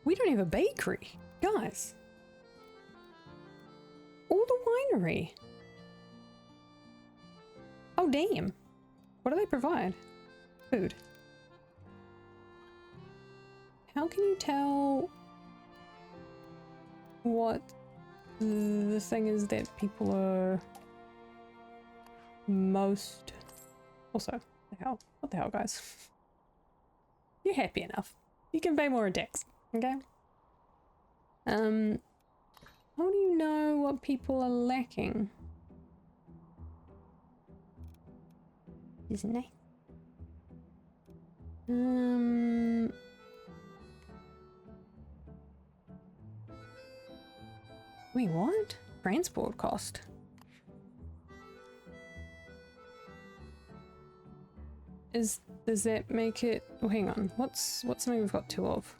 We don't have a bakery, guys. Or the winery. Oh, damn. What do they provide? Food. How can you tell what the thing is that people are most... Also, what the hell, guys? You're happy enough. You can pay more attacks, okay? How do you know what people are lacking? Isn't it? Wait, what? Transport cost. Does that make it... Oh, hang on. What's something we've got two of?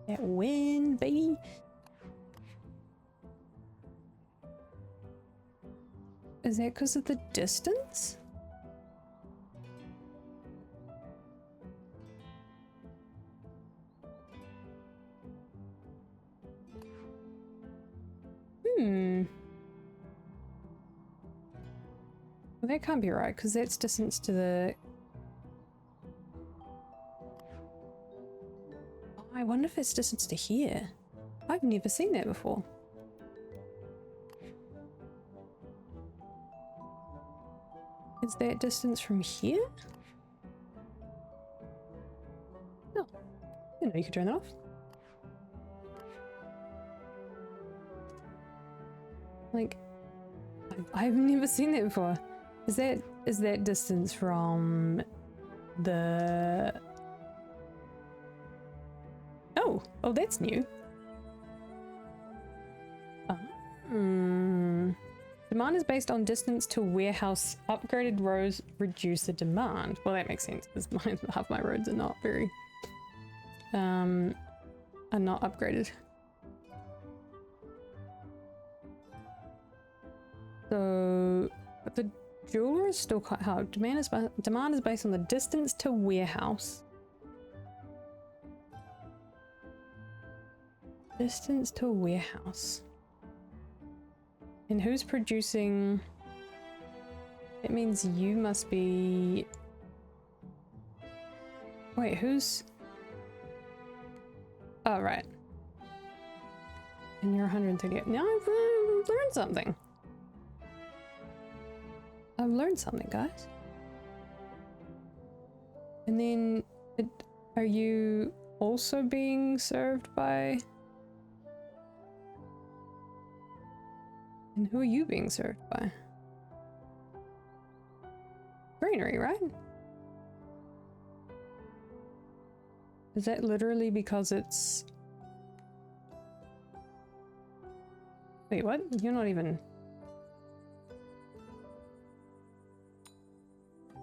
That wind, baby. Is that because of the distance? Well, that can't be right, because that's distance to the... Oh, I wonder if it's distance to here. I've never seen that before. Is that distance from here? No. I didn't know you could turn that off. Like, I've never seen that before. Is that distance from the... Oh, that's new. Demand is based on distance to warehouse. Upgraded roads reduce the demand. Well, that makes sense because half my roads are not very are not upgraded. So, but the jeweler is still quite hard. Demand is based on the distance to warehouse. Distance to warehouse. And who's producing? It means you must be... Wait, who's... Oh, right. And you're 138. Now I've learned something. I've learned something, guys. And then, are you also being served by... And who are you being served by? Greenery, right? Is that literally because it's... Wait, what? You're not even...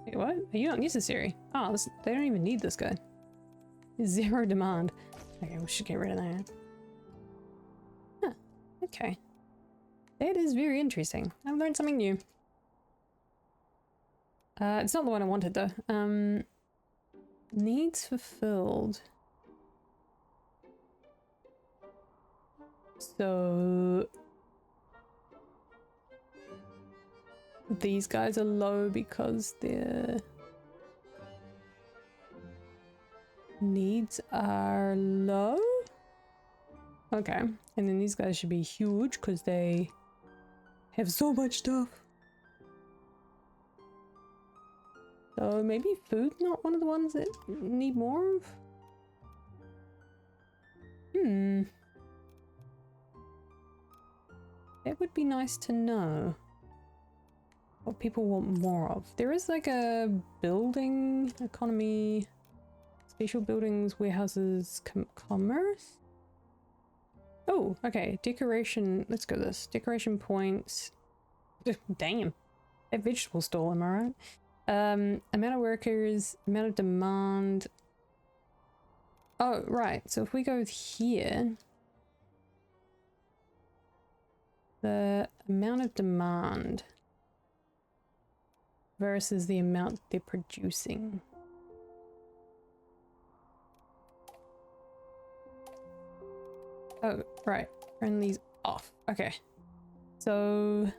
Wait, what? Are you not necessary? Oh, they don't even need this guy. Zero demand. Okay, we should get rid of that. Huh, okay. That is very interesting. I've learned something new. It's not the one I wanted though. Needs fulfilled. So... These guys are low because their needs are low? Okay. And then these guys should be huge because they have so much stuff. So maybe food's not one of the ones that need more of? That would be nice to know. What people want more of. There is like a building economy, spatial buildings, warehouses, commerce. Oh, okay. Decoration. Let's go this. Decoration points. Damn. That vegetable stall, am I right? Amount of workers, amount of demand. Oh, right. So if we go here, the amount of demand versus the amount they're producing. Oh, right. Turn these off. Okay. So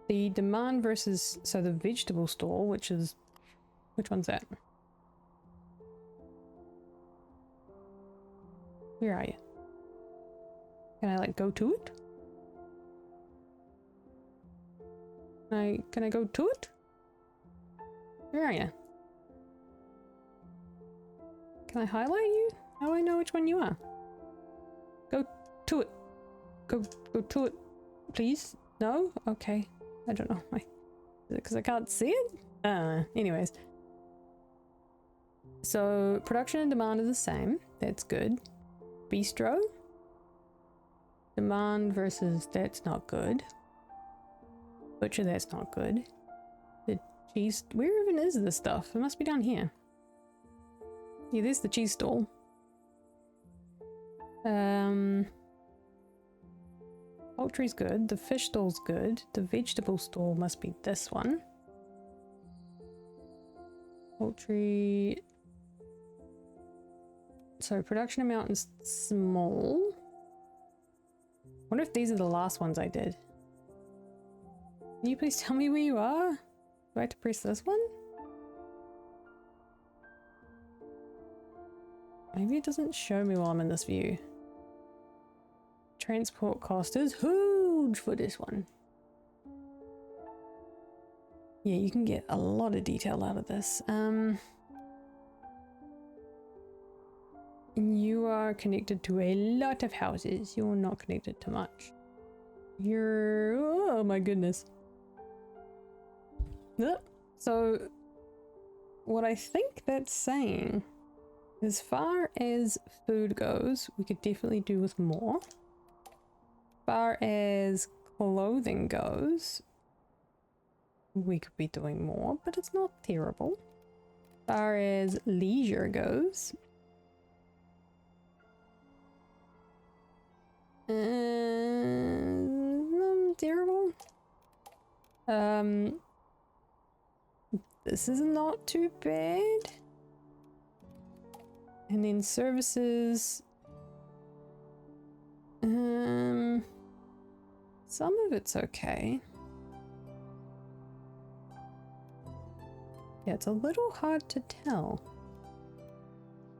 the demand versus, so the vegetable store, which one's that? Where are you? Can I like go to it? Can I go to it? Where are you? Can I highlight you? How do I know which one you are? Go to it. Go to it, please. No? Okay. I don't know. Is it because I can't see it? Anyways. So production and demand are the same. That's good. Bistro. Demand versus that's not good. Butcher, that's not good. The cheese, where even is this stuff? It must be down here. Yeah, there's the cheese stall. Poultry's good. The fish stall's good. The vegetable stall must be this one. Poultry. So production amount is small. Wonder if these are the last ones I did. Can you please tell me where you are? Do I have to press this one? Maybe it doesn't show me while I'm in this view. Transport cost is huge for this one. Yeah, you can get a lot of detail out of this. You are connected to a lot of houses. You're not connected to much. Oh my goodness. So what I think that's saying, as far as food goes, we could definitely do with more. As far as clothing goes, we could be doing more, but it's not terrible. As far as leisure goes, terrible. This is not too bad. And then services, some of it's okay. Yeah, it's a little hard to tell.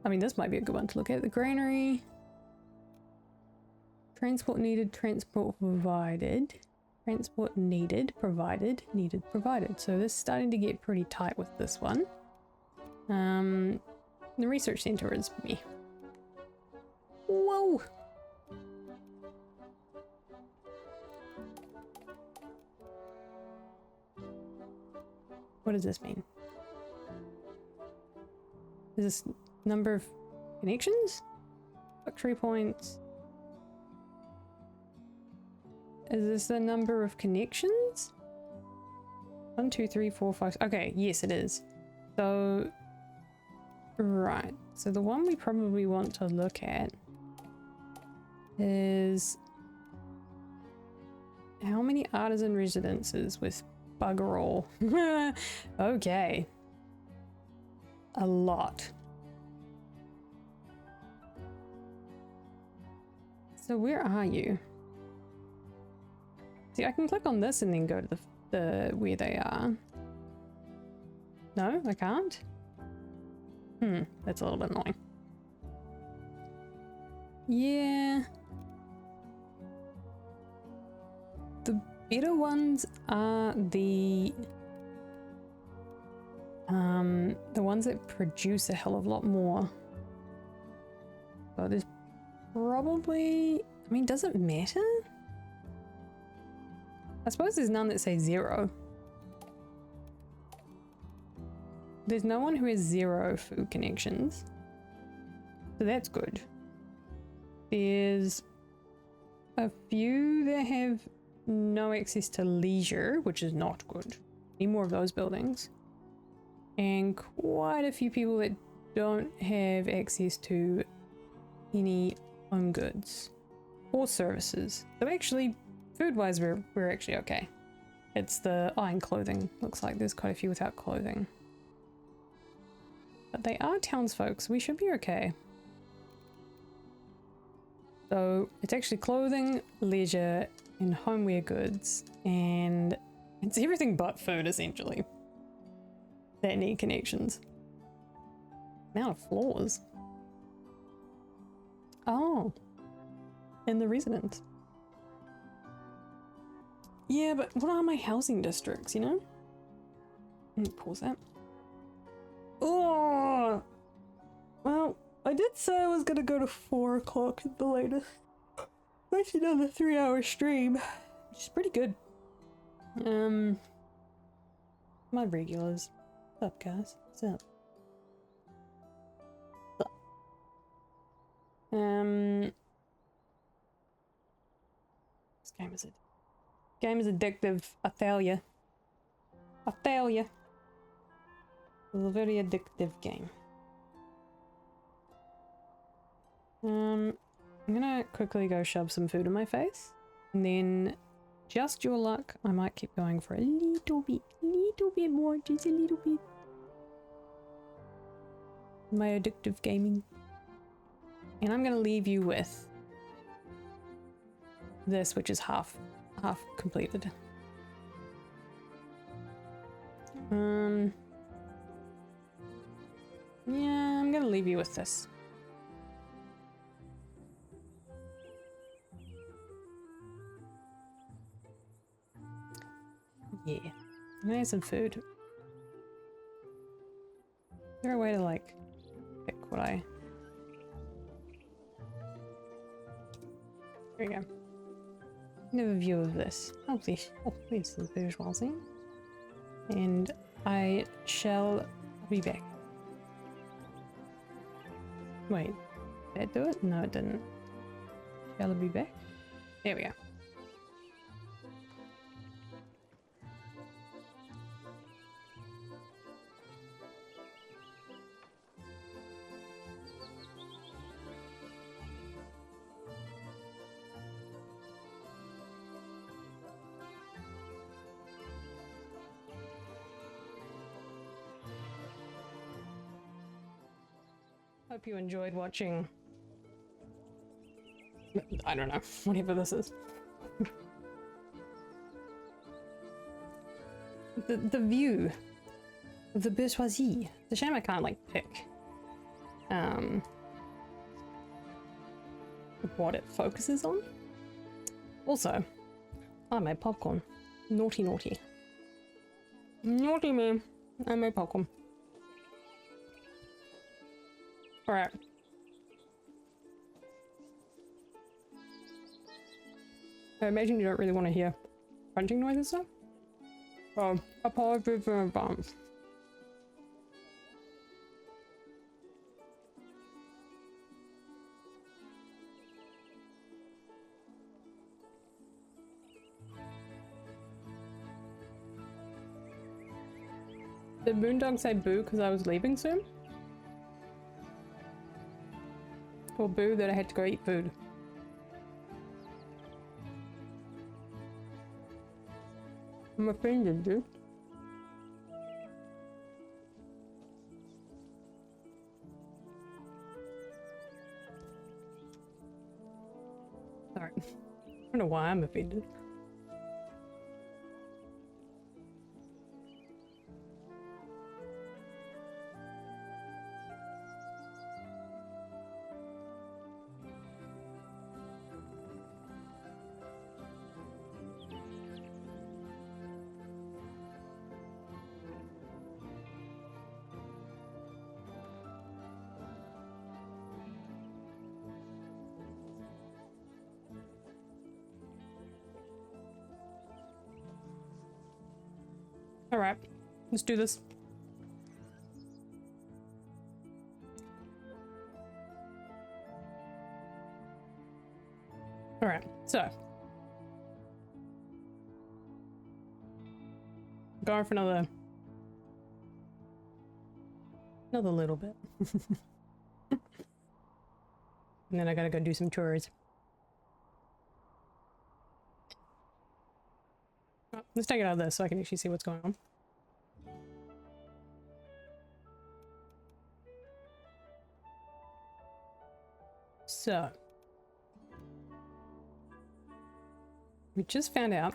I mean, this might be a good one to look at. The granary. Transport needed, transport provided. Transport needed, provided, needed, provided. So this is starting to get pretty tight with this one. The research center is me. Whoa! What does this mean? Is this number of connections? Luxury points. Is this the number of connections? 1, 2, 3, 4, 5. Okay, yes, it is. So, right. So the one we probably want to look at is how many artisan residences with bugger all. Okay. A lot. So where are you? See, I can click on this and then go to the where they are. No, I can't? That's a little bit annoying. Yeah. The better ones are the ones that produce a hell of a lot more. So there's probably, I mean, does it matter? I suppose there's none that say 0. There's no one who has 0 food connections. So that's good. There's a few that have no access to leisure, which is not good. Need more of those buildings. And quite a few people that don't have access to any home goods or services. So actually, food-wise, we're actually okay. It's the and clothing. Looks like there's quite a few without clothing. But they are townsfolk, so we should be okay. So it's actually clothing, leisure, and homeware goods, and it's everything but food essentially that need connections. Amount of floors. Oh, in the residence. Yeah, but what are my housing districts, you know? Let me pause that. Oh, well, I did say I was gonna go to 4 o'clock at the latest. That's another 3-hour stream, which is pretty good. My regulars. What's up, guys? What's up? This game is it. Game is addictive. I tell ya. I tell ya. It's a very addictive game. I'm gonna quickly go shove some food in my face, and then, just your luck, I might keep going for a little bit more, just a little bit. My addictive gaming. And I'm gonna leave you with this, which is half completed. Yeah, I'm gonna leave you with this. Yeah, I'm gonna have some food. Is there a way to like pick what I... There we go. Have a view of this. Oh please, this is bourgeoisie. And I shall be back. Wait, did that do it? No, it didn't. Shall I be back? There we go. Hope you enjoyed watching. I don't know, whatever this is. the view of the bourgeoisie. It's a shame I can't like pick what it focuses on. Also, I made popcorn. Naughty. Naughty me. I made popcorn. Alright. I imagine you don't really want to hear crunching noises though. So, apologies in advance. Did Moondog say boo because I was leaving soon? Or boo that I had to go eat food? I'm offended, dude. Sorry. I don't know why I'm offended. Alright, let's do this. Alright, so. Going for another little bit. And then I gotta go do some chores. Let's take it out of this so I can actually see what's going on. So, we just found out,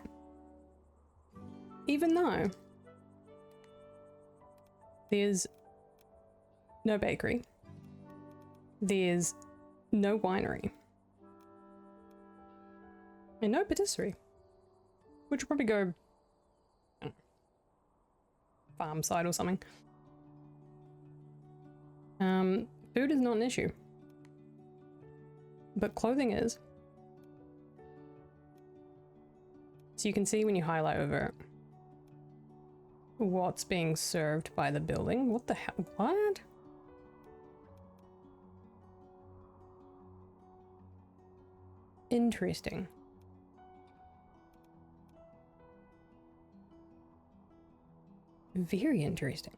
even though there's no bakery, there's no winery, and no patisserie, which would probably go, I don't know, farm side or something. Food is not an issue, but clothing is. So you can see when you highlight over it what's being served by the building. What the hell? What? Interesting. Very interesting.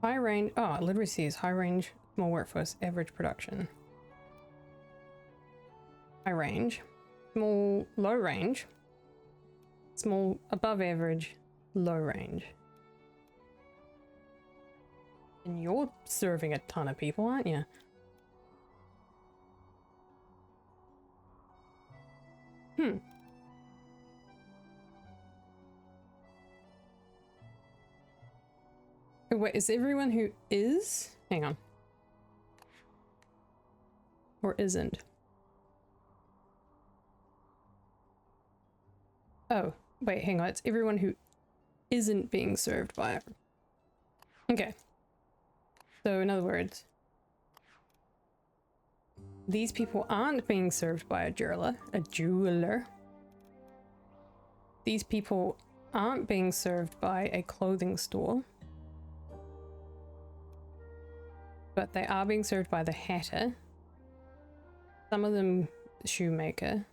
High range. Oh, literacy is high range, small workforce, average production. High range, small, low range, small, above average, low range. And you're serving a ton of people, aren't you? Wait, is everyone who is? Hang on. Or isn't? Oh, wait, hang on. It's everyone who isn't being served by it. Okay. So, in other words, these people aren't being served by a jeweler. These people aren't being served by a clothing store. But they are being served by the hatter. Some of them the shoemaker.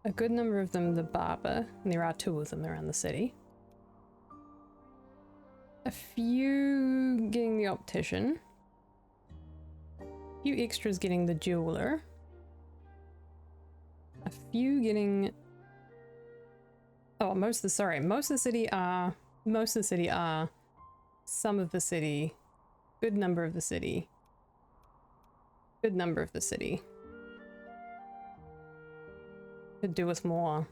A good number of them the barber, and there are 2 of them around the city. A few getting the optician. A few extras getting the jeweler. A few getting... Oh, most of the city are... Some of the city. Good number of the city. Good number of the city. Could do with more.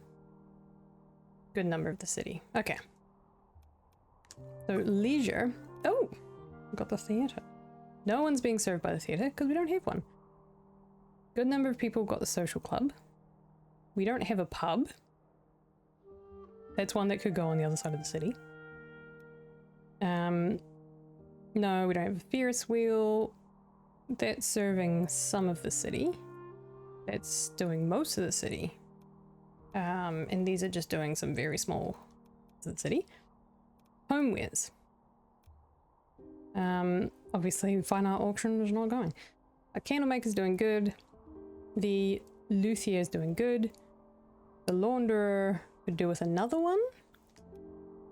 Good number of the city. Okay. So leisure. Oh, got the theatre. No one's being served by the theatre because we don't have one. Good number of people got the social club. We don't have a pub. That's one that could go on the other side of the city. No, we don't have a Ferris wheel. That's serving some of the city. That's doing most of the city. And these are just doing some very small of the city. Homewares. Obviously fine art auction is not going. A candlemaker's doing good. The luthier is doing good. The launderer could do with another one.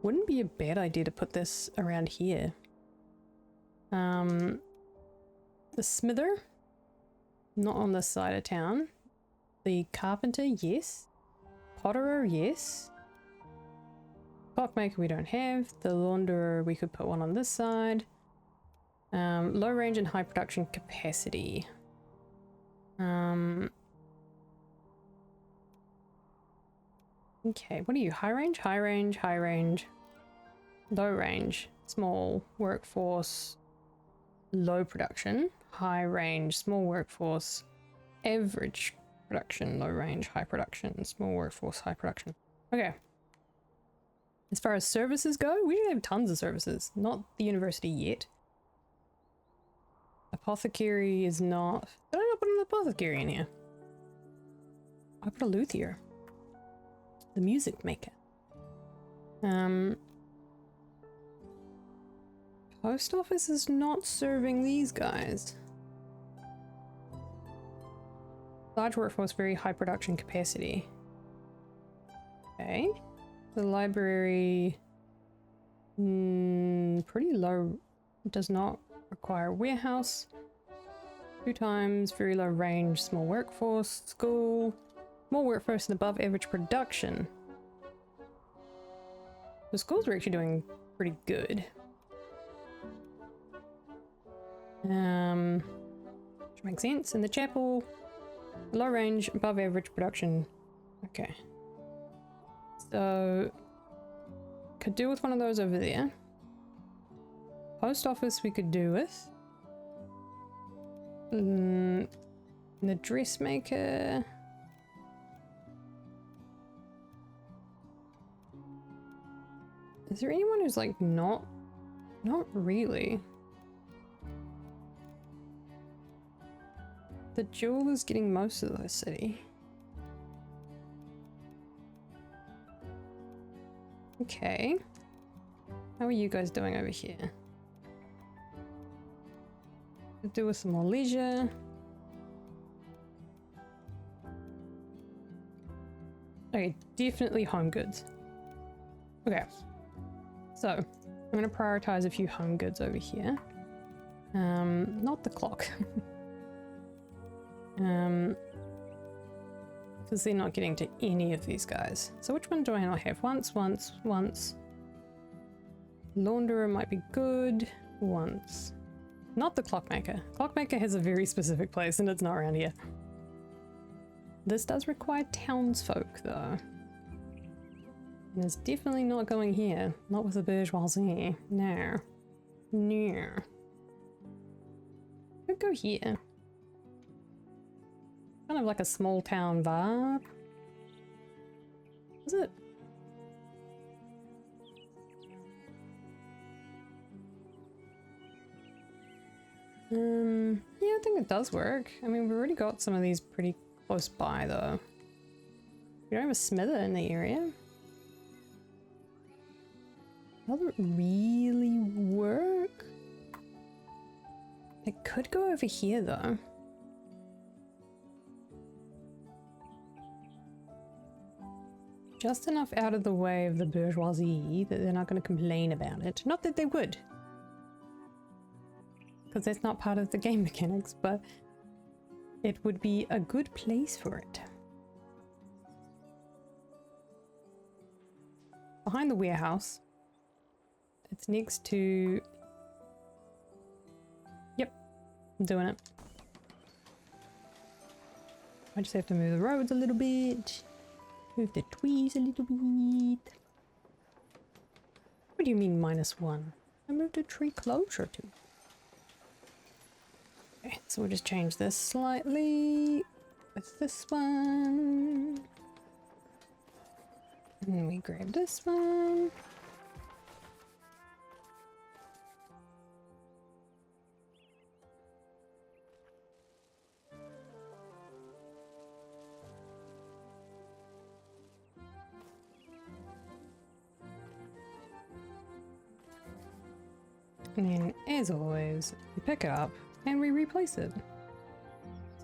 Wouldn't be a bad idea to put this around here. The smither, not on this side of town. The carpenter, yes. Potterer, yes. Clockmaker we don't have. The launderer, we could put one on this side. Low range and high production capacity. Okay, what are you? High range, high range, high range. Low range, small workforce, low production. High range, small workforce, average production, low range, high production, small workforce, high production. Okay. As far as services go, we don't have tons of services. Not the university yet. Apothecary is not... Did I not put an apothecary in here? I put a luthier. The music maker. Post office is not serving these guys. Large workforce, very high production capacity. Okay. The library... pretty low. Does not require warehouse. 2 times, very low range, small workforce. School. More workforce and above average production. The schools are actually doing pretty good. Which makes sense. In the chapel, Low range, above average production. Okay. So, could do with one of those over there. Post office we could do with. The dressmaker. Is there anyone who's like not really? The jeweler's getting most of the city. Okay. How are you guys doing over here? Could do with some more leisure. Okay, definitely home goods. Okay. So, I'm going to prioritize a few home goods over here. Not the clock. Because they're not getting to any of these guys. So which one do I not have? Once. Launderer might be good. Once. Not the clockmaker. Clockmaker has a very specific place and it's not around here. This does require townsfolk though. And it's definitely not going here. Not with the bourgeoisie. No. No. Could go here. Kind of like a small town vibe. Is it? Yeah, I think it does work. I mean, we've already got some of these pretty close by though. We don't have a smither in the area. Doesn't really work. It could go over here though. Just enough out of the way of the bourgeoisie that they're not going to complain about it. Not that they would. Because that's not part of the game mechanics, but it would be a good place for it. Behind the warehouse. It's next to... Yep, I'm doing it. I just have to move the roads a little bit. Move the trees a little bit. What do you mean -1? I moved a tree closer to. Okay, so we'll just change this slightly with this one. And then we grab this one. And then, as always, we pick it up and we replace it.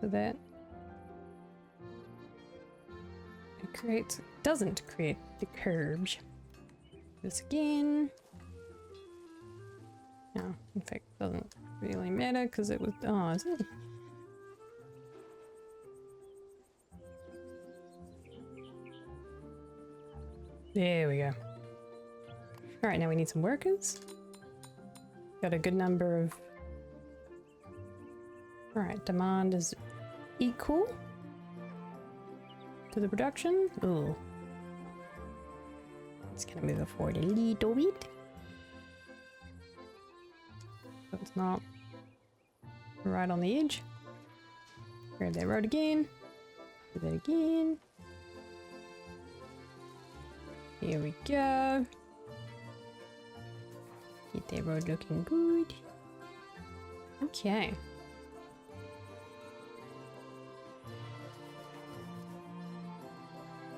So that it doesn't create the curbs. This again. No, in fact, doesn't really matter because it was. Oh, is it? There we go. Alright, now we need some workers. Got a good number of... Alright, demand is equal to the production. Ooh. It's gonna move it forward a little bit. So it's not right on the edge. Grab that road again. Do that again. Here we go. Get that road looking good. Okay.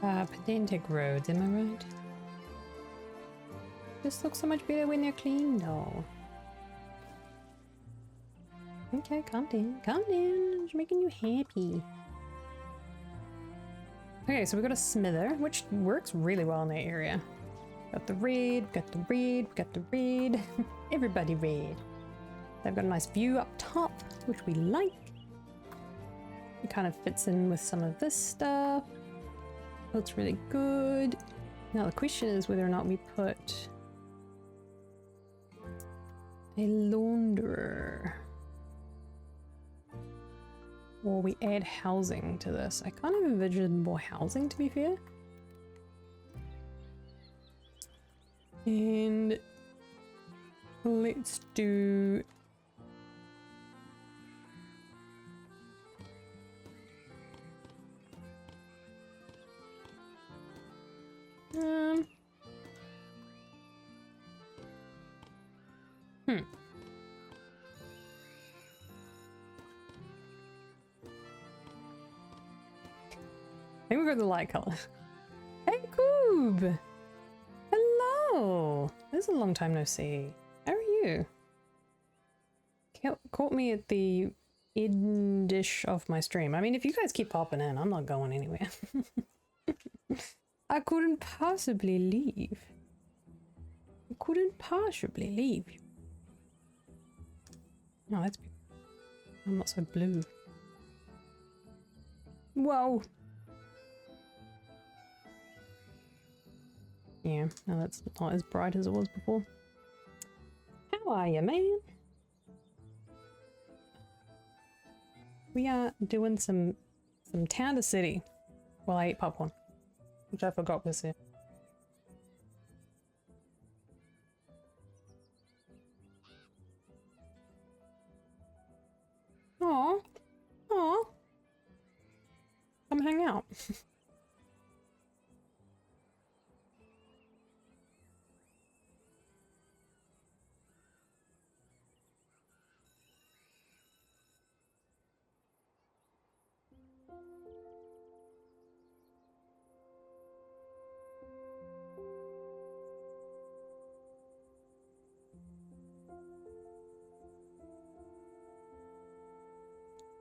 Pedantic roads, am I right? This looks so much better when they're clean though. Okay, calm down. Calm down. It's making you happy. Okay, so we got a smither, which works really well in that area. Got the red, got the red, got the red. Everybody red. They've got a nice view up top, which we like. It kind of fits in with some of this stuff. Looks really good. Now the question is whether or not we put a launderer. or we add housing to this. I kind of envision more housing, to be fair. And let's do I think we'll go with the light color. Hey, Coob! Hello! This is a long time no see. How are you? Caught me at the end-ish of my stream. I mean, if you guys keep popping in, I'm not going anywhere. I couldn't possibly leave. I couldn't possibly leave. No, that's... I'm not so blue. Whoa! Yeah, no, that's not as bright as it was before. How are you, man? We are doing some town to city while I eat popcorn, which I forgot was here. Aw, aw, come hang out.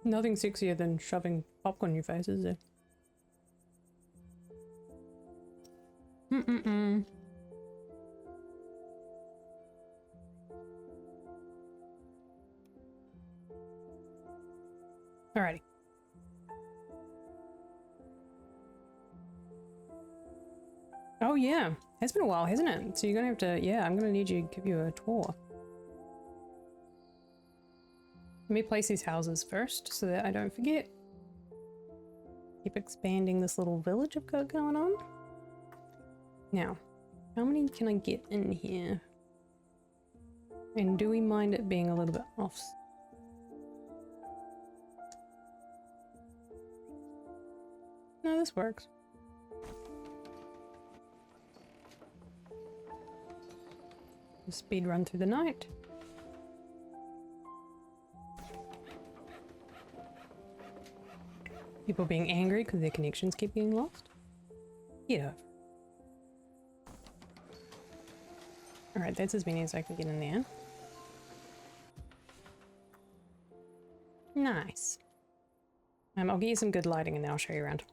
Nothing sexier than shoving popcorn in your face, is there? Alrighty. Oh yeah, it's been a while, hasn't it? So you're gonna have to, yeah, I'm gonna need you to give you a tour. Let me place these houses first so that I don't forget. Keep expanding this little village I've got going on. Now, how many can I get in here? And do we mind it being a little bit off? No, this works. Speed run through the night. People being angry because their connections keep getting lost. Yeah. Alright, that's as many as I can get in there. Nice. I'll get you some good lighting and then I'll show you around.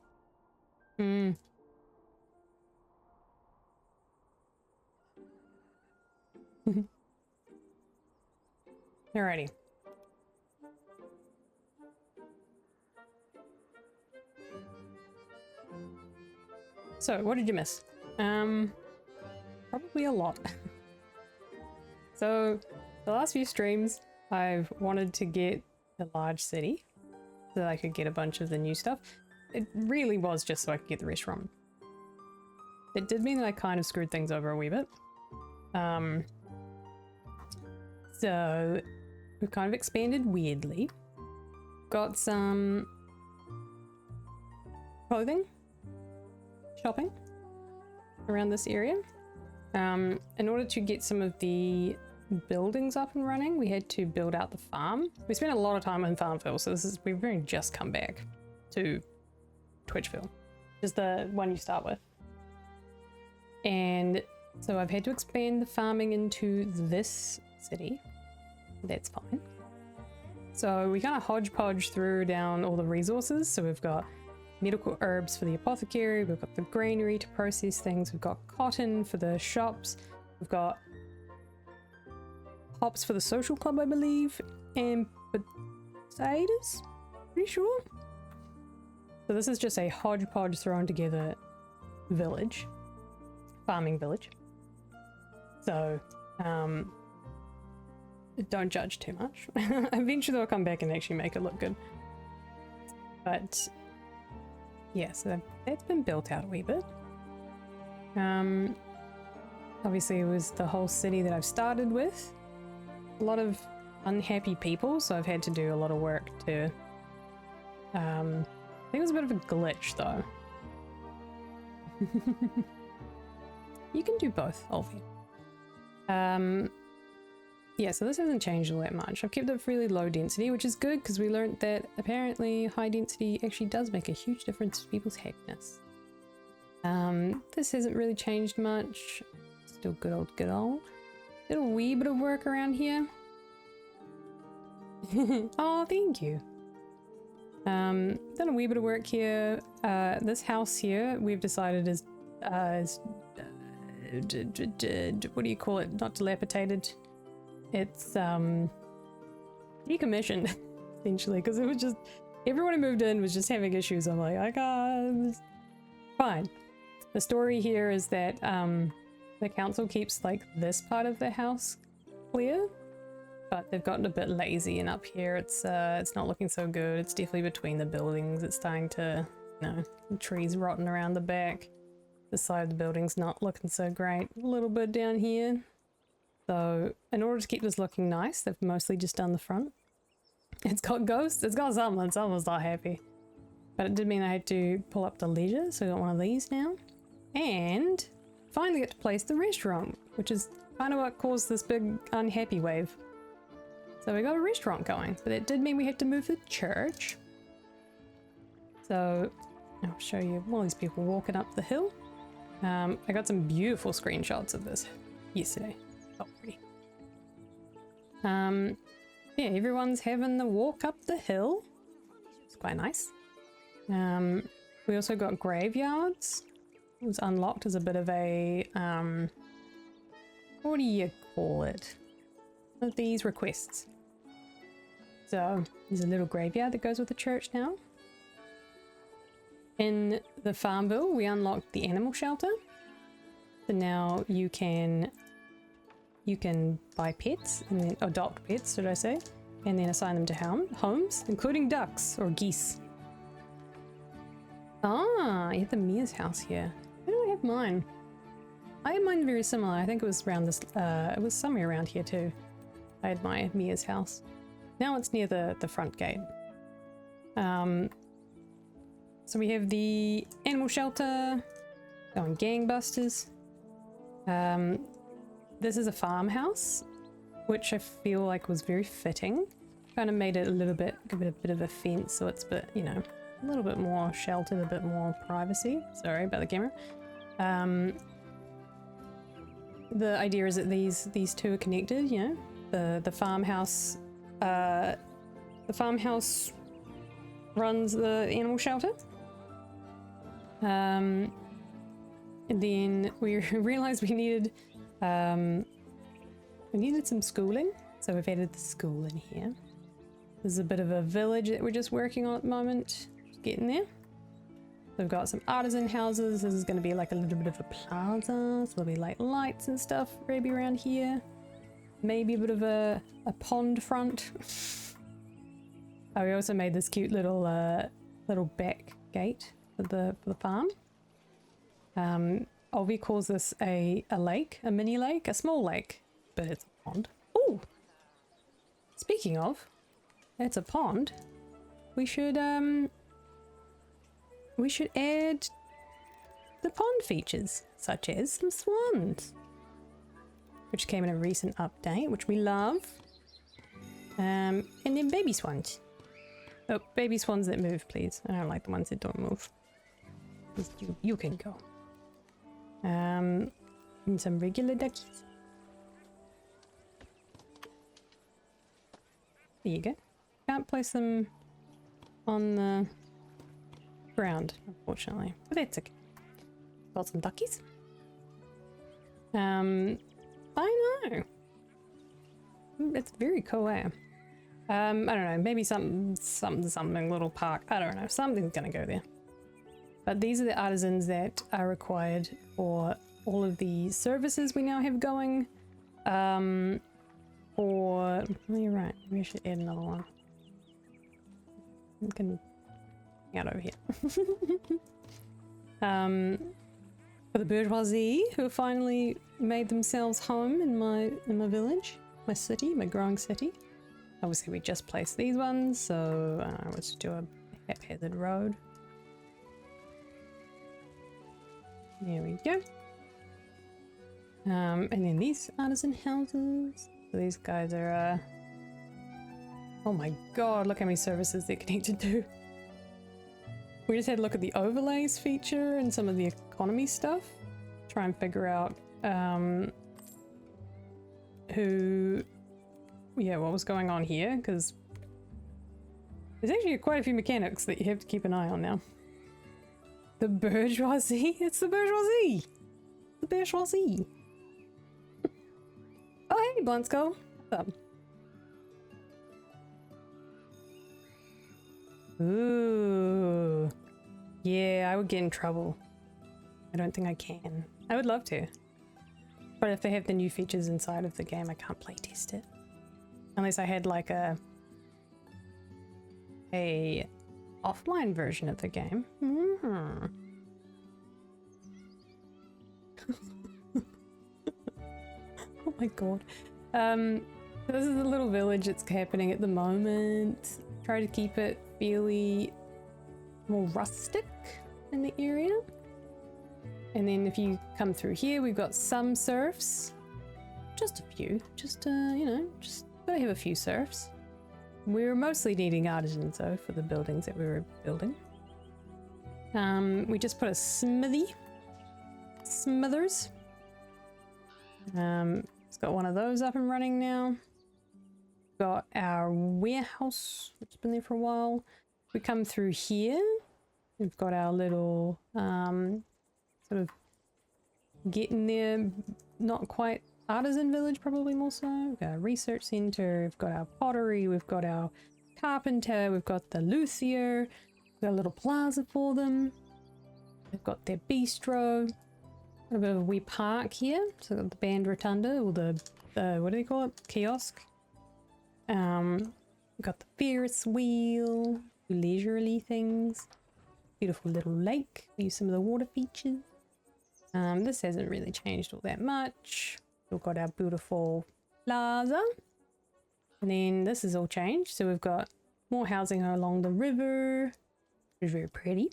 Alrighty. So, what did you miss? Probably a lot. So, the last few streams, I've wanted to get a large city so that I could get a bunch of the new stuff. It really was just so I could get the restaurant. It did mean that I kind of screwed things over a wee bit. So, we've kind of expanded weirdly. Got some clothing shopping around this area. In order to get some of the buildings up and running, we had to build out the farm. We spent a lot of time in Farmville, so we've really just come back to Twitchville, which is the one you start with. And so I've had to expand the farming into this city. That's fine. So we kind of hodgepodge through down all the resources. So we've got medical herbs for the apothecary, we've got the granary to process things, we've got cotton for the shops, we've got hops for the social club, I believe, and potatoes, pretty sure. So this is just a hodgepodge thrown together village, farming village. So don't judge too much. Eventually I'll come back and actually make it look good. But yeah, so that's been built out a wee bit. Obviously it was the whole city that I've started with. A lot of unhappy people, so I've had to do a lot of work to I think it was a bit of a glitch though. You can do both, Olfie. Yeah, so this hasn't changed all that much. I've kept it really low density, which is good because we learned that apparently high density actually does make a huge difference to people's happiness. This hasn't really changed much. Still good old, good old. Did a wee bit of work around here. Oh, thank you. Done a wee bit of work here. This house here, we've decided is what do you call it? Not dilapidated. It's decommissioned essentially, because it was just everyone who moved in was just having issues. I'm like, I got fine. The story here is that the council keeps like this part of the house clear, but they've gotten a bit lazy, and up here it's not looking so good. It's definitely between the buildings. It's starting to, you know, trees rotting around the back. The side of the building's not looking so great. A little bit down here. So in order to keep this looking nice, they've mostly just done the front. It's got ghosts. It's got something. Someone's not happy. But it did mean I had to pull up the leisure, so I got one of these now. And finally get to place the restaurant, which is kind of what caused this big unhappy wave. So we got a restaurant going, but it did mean we had to move the church. So I'll show you all these people walking up the hill. I got some beautiful screenshots of this yesterday. Oh, pretty. Yeah, everyone's having the walk up the hill. It's quite nice. We also got graveyards. It was unlocked as a bit of a, what do you call it? One of these requests. So there's a little graveyard that goes with the church now. In the Farmville, we unlocked the animal shelter. So now you can buy pets and then adopt pets, should I say, and then assign them to homes, including ducks or geese. Ah, I have the Mia's house here. Where do I have mine? I had mine very similar. I think it was around this, it was somewhere around here too. I had my Mia's house. Now it's near the front gate. So we have the animal shelter, going gangbusters. This is a farmhouse, which I feel like was very fitting. Kind of made it a little bit, give it a bit of a fence, so it's a bit, you know, a little bit more sheltered, a bit more privacy. Sorry about the camera. The idea is that these two are connected, you know. The farmhouse runs the animal shelter. And then we realized we needed some schooling, so we've added the school in here. There's a bit of a village that we're just working on at the moment, getting there. We've got some artisan houses. This is going to be like a little bit of a plaza, so there'll be like lights and stuff maybe around here. Maybe a bit of a pond front. Oh, we also made this cute little back gate for the farm. Olvi calls this a lake, a mini lake, a small lake, but it's a pond. Oh, speaking of, it's a pond. We should add the pond features, such as some swans, which came in a recent update, which we love. And then baby swans. Oh, baby swans that move, please. I don't like the ones that don't move. You can go. And some regular duckies. There you go. Can't place them on the ground, unfortunately. But that's okay. Got some duckies. I know. It's very cool, eh? I don't know, maybe something, little park. I don't know, something's gonna go there. But these are the artisans that are required for all of the services we now have going. Or, oh, you're right, we should add another one. out over here. For the bourgeoisie who finally made themselves home in my village, my city, my growing city. Obviously we just placed these ones, so let's do a haphazard road. There we go. And then these artisan houses. So these guys are oh my god, look how many services they're connected to. We just had a look at the overlays feature and some of the economy stuff. Try and figure out what was going on here, because there's actually quite a few mechanics that you have to keep an eye on now. The bourgeoisie? It's the bourgeoisie! The bourgeoisie! Oh hey, Blunt Skull! What's up? Ooh. Yeah, I would get in trouble. I don't think I can. I would love to. But if they have the new features inside of the game, I can't play test it. Unless I had like a offline version of the game. Mm-hmm. Oh my god. This is a little village that's happening at the moment. Try to keep it fairly more rustic in the area. And then if you come through here, we've got some serfs. Just a few. Just, you know, just gotta have a few serfs. We're mostly needing artisans though for the buildings that we were building. We just put a smithy. Smithers. It's got one of those up and running now. Got our warehouse, which has been there for a while. We come through here. We've got our little sort of getting there, not quite artisan village, probably more so. We've got a research center, we've got our pottery, we've got our carpenter, we've got the luthier, we've got a little plaza for them. They've got their bistro. Got a bit of a wee park here. So we've got the band rotunda, or the what do they call it? Kiosk. We've got the Ferris wheel, leisurely things. Beautiful little lake. Use some of the water features. This hasn't really changed all that much. We've got our beautiful plaza. And then this has all changed. So we've got more housing along the river, which is very pretty.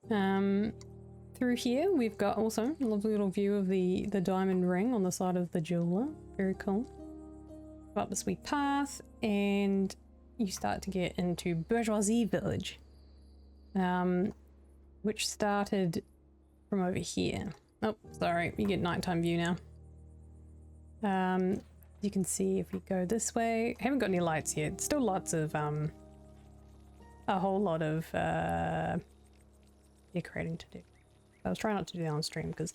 Through here we've got also a lovely little view of the diamond ring on the side of the jeweler. Very cool. Go up this wee path and you start to get into Bourgeoisie Village, which started from over here. Oh, sorry, you get nighttime view now. You can see if we go this way, I haven't got any lights yet. Still lots of a whole lot of decorating to do. I was trying not to do that on stream because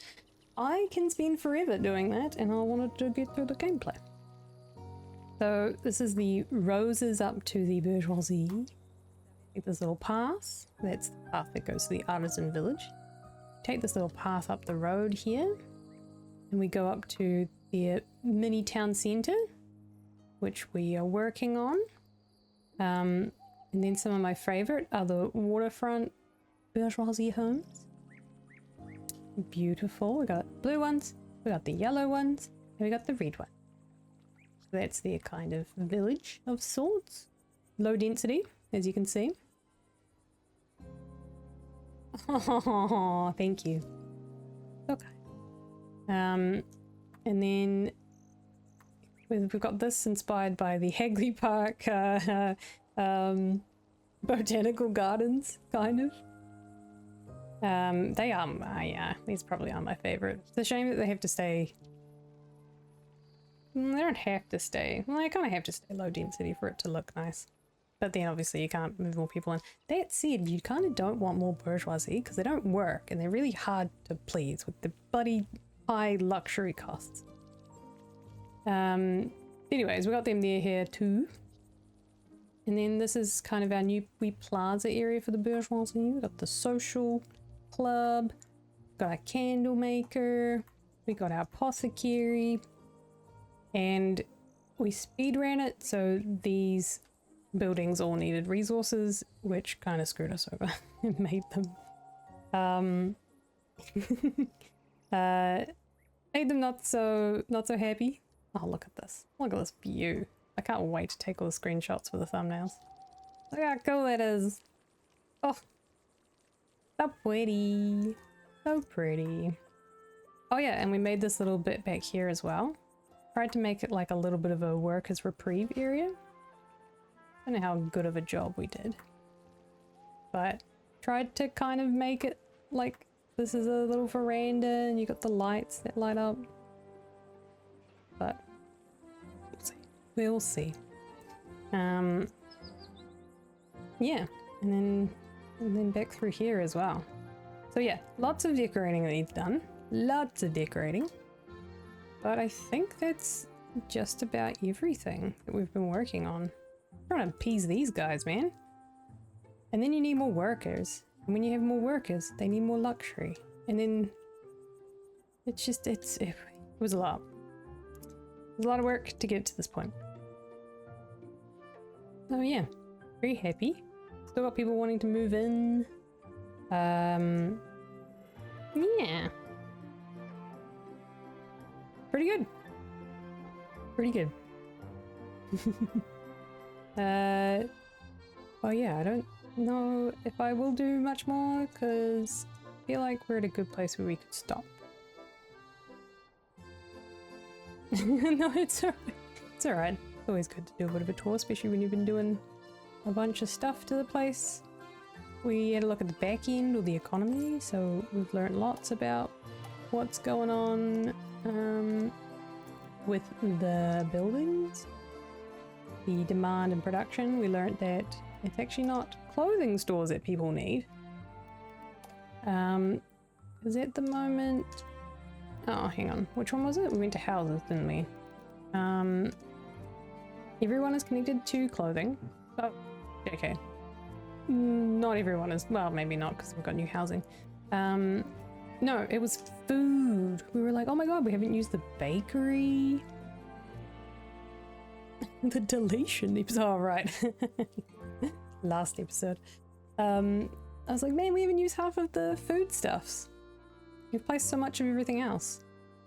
I can spend forever doing that and I wanted to get through the gameplay. So this is the roses up to the bourgeoisie. Take this little path. That's the path that goes to the artisan village. Take this little path up the road here and we go up to the mini town centre, which we are working on. And then some of my favourite are the waterfront bourgeoisie homes. Beautiful. We got blue ones, we got the yellow ones, and we got the red one. So that's their kind of village of sorts. Low density, as you can see. Oh, thank you. Okay. And then we've got this inspired by the Hagley Park botanical gardens, kind of. They are my, these probably are my favorite. It's a shame that they have to stay. They don't have to stay. Well, they kind of have to stay low density for it to look nice. But then obviously you can't move more people in. That said, you kind of don't want more bourgeoisie because they don't work and they're really hard to please with the bloody high luxury costs. Anyways, we got them there here too. And then this is kind of our new wee plaza area for the bourgeoisie. We've got the social club, got our candle maker, we got our apothecary, and we speed ran it so these buildings all needed resources, which kind of screwed us over and made them made them not so happy. Oh, look at this. Look at this view. I can't wait to take all the screenshots for the thumbnails. Look how cool that is. Oh, so pretty. So pretty. Oh yeah, and we made this little bit back here as well. Tried to make it like a little bit of a workers' reprieve area. I don't know how good of a job we did. But tried to kind of make it like this is a little veranda and you got the lights that light up. But we'll see. We'll see. Yeah, and then back through here as well. So yeah, lots of decorating that needs done. Lots of decorating. But I think that's just about everything that we've been working on. I'm trying to appease these guys, man. And then you need more workers. And when you have more workers, they need more luxury. And then it's just, it was a lot. It was a lot of work to get to this point. So yeah, very happy. Still got people wanting to move in. Yeah. Pretty good. Pretty good. Oh yeah, I don't know if I will do much more because I feel like we're at a good place where we could stop. No, it's alright. It's alright. It's always good to do a bit of a tour, especially when you've been doing a bunch of stuff to the place. We had a look at the back end or the economy, so we've learned lots about what's going on with the buildings, the demand and production. We learned that it's actually not clothing stores that people need. Because at the moment, oh, hang on, which one was it? We went to houses, didn't we? Everyone is connected to clothing. Oh, okay. Not everyone is, well, maybe not because we've got new housing. No, it was food. We were like, oh my god, we haven't used the bakery. The deletion episode, oh, right. Last episode. I was like, man, we haven't used half of the foodstuffs. We've placed so much of everything else.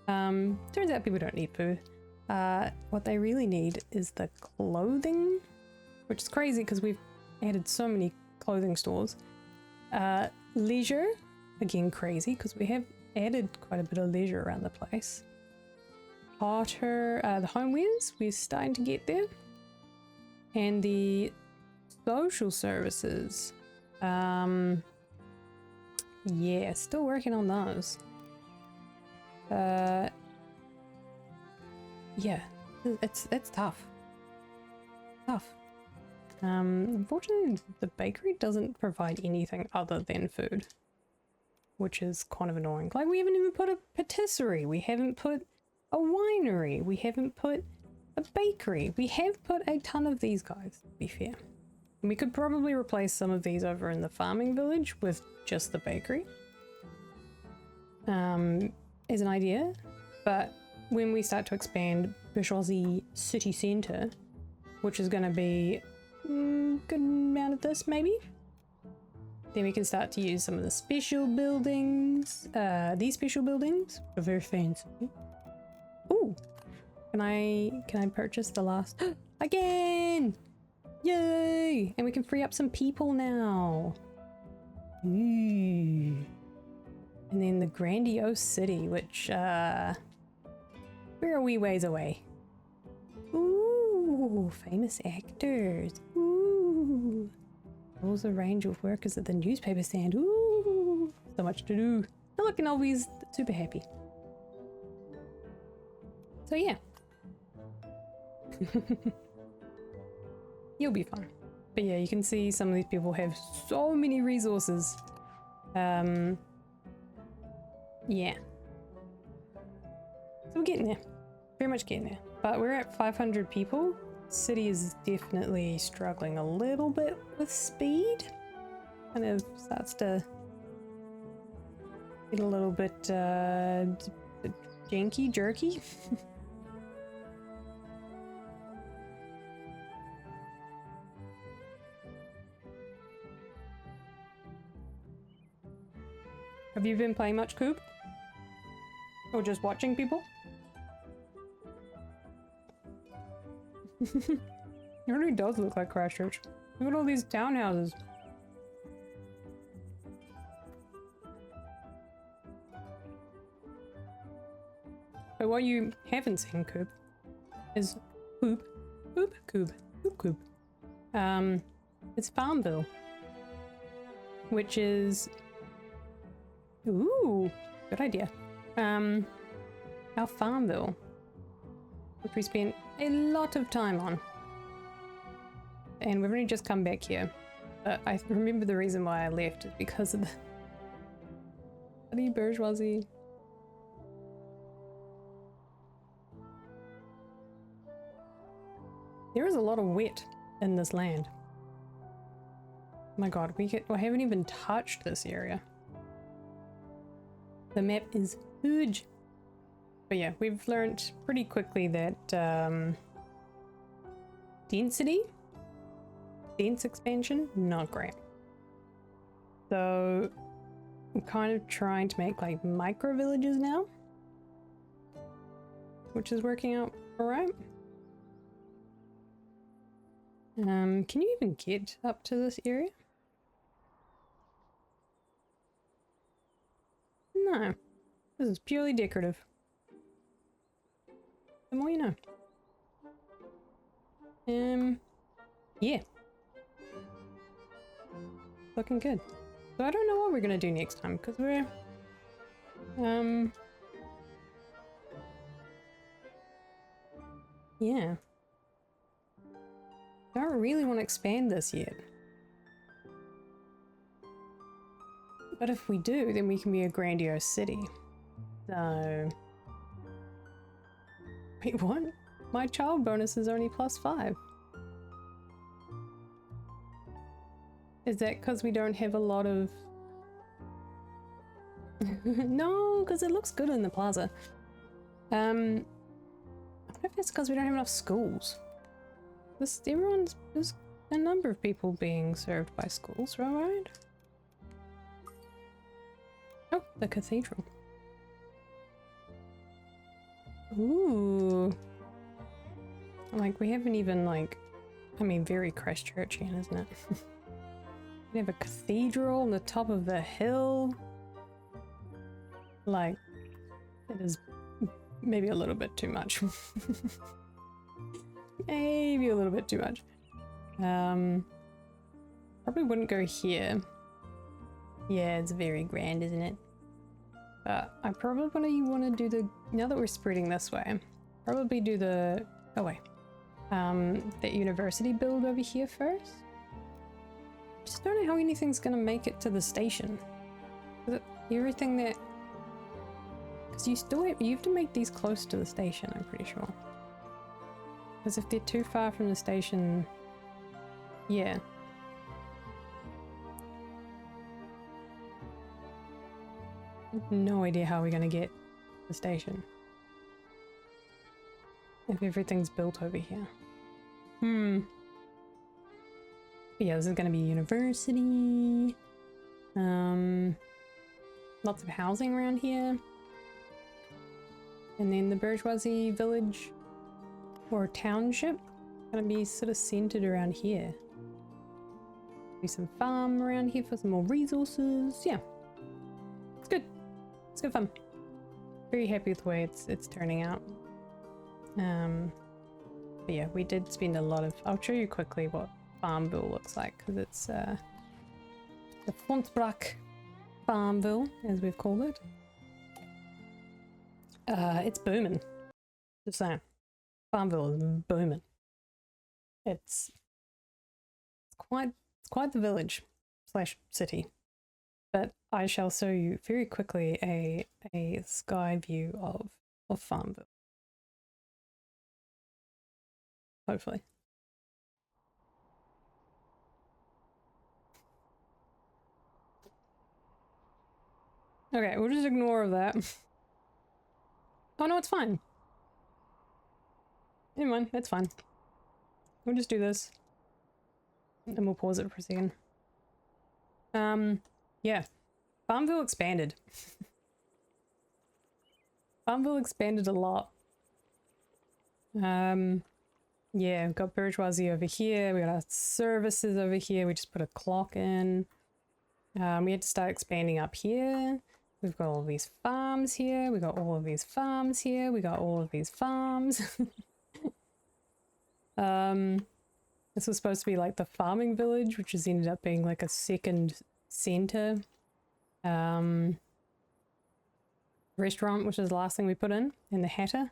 Turns out people don't need food. What they really need is the clothing, which is crazy because we've added so many clothing stores. Leisure, again crazy because we have added quite a bit of leisure around the place. Potter, the homewares, we're starting to get there. And the social services, yeah, still working on those. Yeah, it's tough. Tough. Unfortunately, the bakery doesn't provide anything other than food, which is kind of annoying. Like, we haven't even put a patisserie, we haven't put a winery, we haven't put a bakery. We have put a ton of these guys, to be fair. We could probably replace some of these over in the farming village with just the bakery. Is an idea, but when we start to expand Bourgeoisie City Centre, which is going to be good amount of this maybe, then we can start to use some of the special buildings. These special buildings are very fancy. Ooh, can I purchase the last again? Yay! And we can free up some people now. Ooh. And then the grandiose city, which we're a wee ways away. Ooh, famous actors. Ooh. Also a range of workers at the newspaper stand. Ooh, so much to do. And look, and Alvy's super happy. So yeah. You'll be fine. But yeah, you can see some of these people have so many resources. Yeah. So we're getting there. Very much getting there. But we're at 500 people. City is definitely struggling a little bit with speed. Kind of starts to get a little bit janky, jerky. Have you been playing much Coop? Or just watching people? It really does look like Christchurch. Look at all these townhouses. But what you haven't seen, Coop, is Coop. It's Farmville. Which is... Ooh, good idea. Our Farmville. Which we spent a lot of time on. And we've only just come back here. But I remember the reason why I left is because of the bloody bourgeoisie. There is a lot of wet in this land. Oh my god, we haven't even touched this area. The map is huge. But yeah, we've learned pretty quickly that dense expansion, not great. So I'm kind of trying to make like micro villages now, which is working out alright. Can you even get up to this area? No, this is purely decorative. The more you know. Yeah. Looking good. So I don't know what we're gonna do next time, because we're... yeah. I don't really want to expand this yet. But if we do, then we can be a grandiose city. So... Wait, what? My child bonus is only +5. Is that because we don't have a lot of... No, because it looks good in the plaza. I don't know if it's because we don't have enough schools. There's a number of people being served by schools, right? Oh, the cathedral. Ooh. Like, we haven't even, like... I mean, very Christchurchian, isn't it? We have a cathedral on the top of the hill. Like, it is maybe a little bit too much. Maybe a little bit too much. Probably wouldn't go here. Yeah, it's very grand, isn't it? But I probably want to do the... Now that we're spreading this way, probably do the... Oh wait. That university build over here first. Just don't know how anything's gonna make it to the station. Everything that... Because you have to make these close to the station, I'm pretty sure. Because if they're too far from the station... Yeah. No idea how we're gonna get the station. If everything's built over here. But yeah, this is gonna be a university. Lots of housing around here. And then the bourgeoisie village or township gonna be sort of centered around here. Do some farm around here for some more resources. Yeah. It's good. It's good fun. Very happy with the way it's turning out. But yeah, we did spend a lot of... I'll show you quickly what Farmville looks like, because it's the Fontsbrak Farmville, as we've called it. It's booming. Just saying. Farmville is booming. It's quite the village slash city. But I shall show you very quickly a sky view of Farmville. Hopefully. Okay, we'll just ignore that. Oh no, it's fine. Never mind, that's fine. We'll just do this. And we'll pause it for a second. Yeah. Farmville expanded. Farmville expanded a lot. Yeah, we've got bourgeoisie over here. We got our services over here. We just put a clock in. We had to start expanding up here. We've got all of these farms here. We got all of these farms here. We got all of these farms. This was supposed to be like the farming village, which has ended up being like a second center. Restaurant, which is the last thing we put in the Hatter.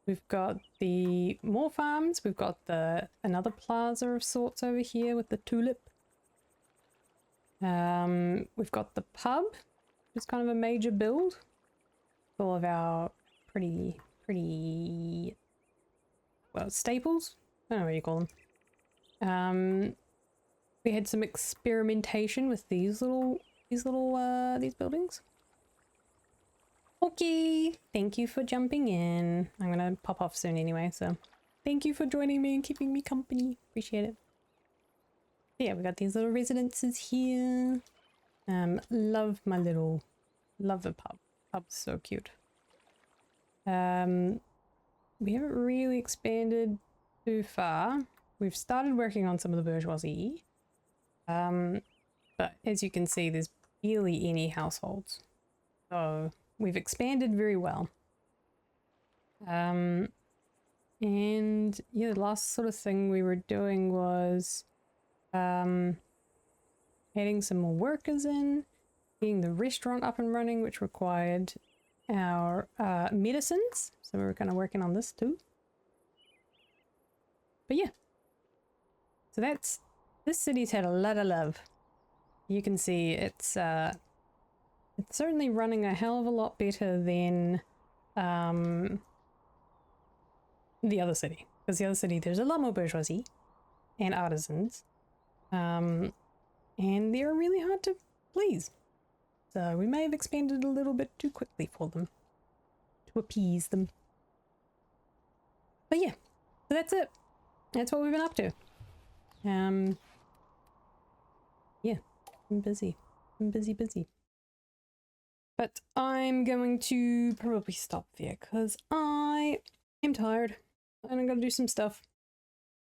We've got the more farms. We've got another plaza of sorts over here with the tulip. We've got the pub, which is kind of a major build. All of our pretty well, staples. I don't know what you call them. We had some experimentation with these buildings. Okay, thank you for jumping in. I'm gonna pop off soon anyway, so thank you for joining me and keeping me company. Appreciate it. Yeah, we got these little residences here. Love the pub. Pub's so cute. We haven't really expanded too far. We've started working on some of the bourgeoisie. But as you can see, there's barely any households. So we've expanded very well. And yeah, the last sort of thing we were doing was adding some more workers in, getting the restaurant up and running, which required our medicines. So we were kind of working on this too. But yeah. So this city's had a lot of love. You can see it's certainly running a hell of a lot better than the other city. Because the other city, there's a lot more bourgeoisie and artisans. And they're really hard to please. So we may have expanded a little bit too quickly for them. To appease them. But yeah, so that's it. That's what we've been up to. Yeah, I'm busy. I'm busy. But I'm going to probably stop there because I am tired and I'm gonna do some stuff.